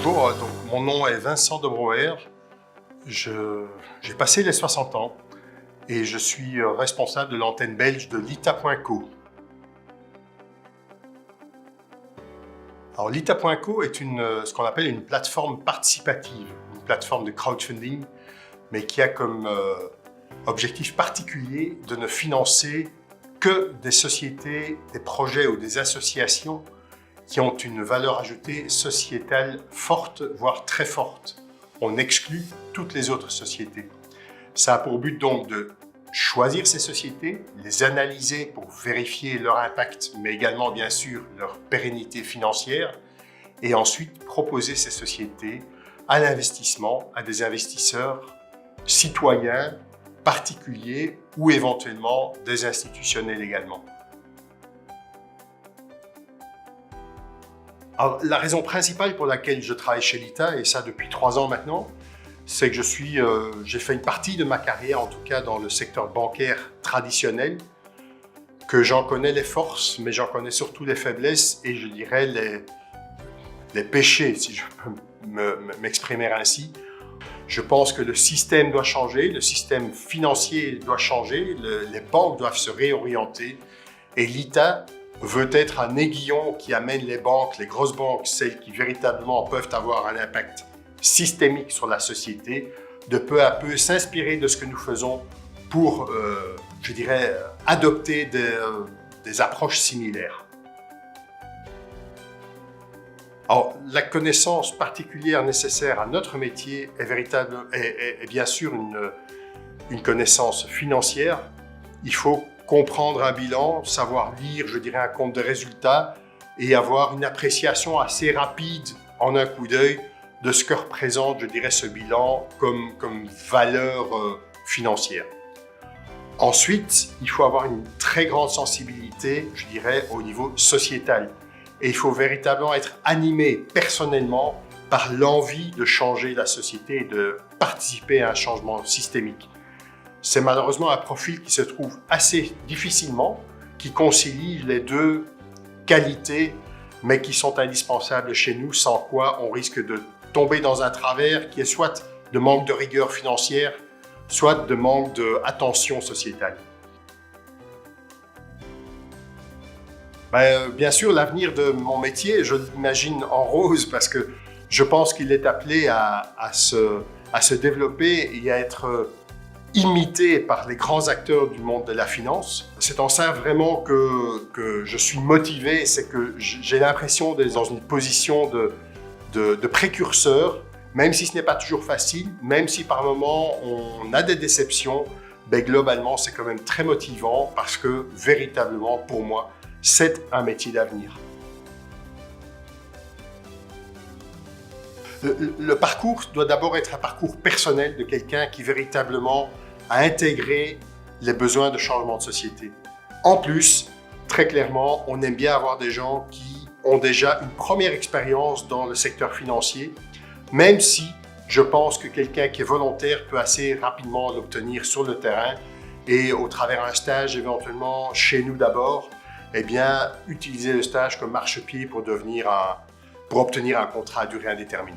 Bonjour, donc mon nom est Vincent de Brouwer. J'ai passé les 60 ans et je suis responsable de l'antenne belge de Lita.co. Alors Lita.co est ce qu'on appelle une plateforme participative, une plateforme de crowdfunding, mais qui a comme objectif particulier de ne financer que des sociétés, des projets ou des associations qui ont une valeur ajoutée sociétale forte, voire très forte. On exclut toutes les autres sociétés. Ça a pour but donc de choisir ces sociétés, les analyser pour vérifier leur impact, mais également bien sûr leur pérennité financière, et ensuite proposer ces sociétés à l'investissement, à des investisseurs citoyens, particuliers ou éventuellement des institutionnels également. Alors, la raison principale pour laquelle je travaille chez Lita, et ça depuis 3 ans maintenant, c'est que j'ai fait une partie de ma carrière, en tout cas dans le secteur bancaire traditionnel, que j'en connais les forces, mais j'en connais surtout les faiblesses et je dirais les péchés, si je peux m'exprimer ainsi. Je pense que le système doit changer, le système financier doit changer, les banques doivent se réorienter et Lita veut être un aiguillon qui amène les banques, les grosses banques, celles qui véritablement peuvent avoir un impact systémique sur la société, de peu à peu s'inspirer de ce que nous faisons pour, je dirais, adopter des approches similaires. Alors, la connaissance particulière nécessaire à notre métier est bien sûr une connaissance financière. Il faut comprendre un bilan, savoir lire, je dirais, un compte de résultats et avoir une appréciation assez rapide en un coup d'œil de ce que représente, je dirais, ce bilan comme valeur financière. Ensuite, il faut avoir une très grande sensibilité, je dirais, au niveau sociétal. Et il faut véritablement être animé personnellement par l'envie de changer la société et de participer à un changement systémique. C'est malheureusement un profil qui se trouve assez difficilement, qui concilie les deux qualités, mais qui sont indispensables chez nous, sans quoi on risque de tomber dans un travers qui est soit de manque de rigueur financière, soit de manque d'attention sociétale. Bien sûr, l'avenir de mon métier, je l'imagine en rose parce que je pense qu'il est appelé à se développer et à être imité par les grands acteurs du monde de la finance. C'est en ça vraiment que je suis motivé, c'est que j'ai l'impression d'être dans une position de précurseur, même si ce n'est pas toujours facile, même si par moments on a des déceptions, globalement c'est quand même très motivant parce que véritablement pour moi, c'est un métier d'avenir. Le parcours doit d'abord être un parcours personnel de quelqu'un qui véritablement a intégré les besoins de changement de société. En plus, très clairement, on aime bien avoir des gens qui ont déjà une première expérience dans le secteur financier, même si je pense que quelqu'un qui est volontaire peut assez rapidement l'obtenir sur le terrain et au travers d'un stage éventuellement chez nous d'abord, utiliser le stage comme marchepied pour obtenir un contrat à durée indéterminée.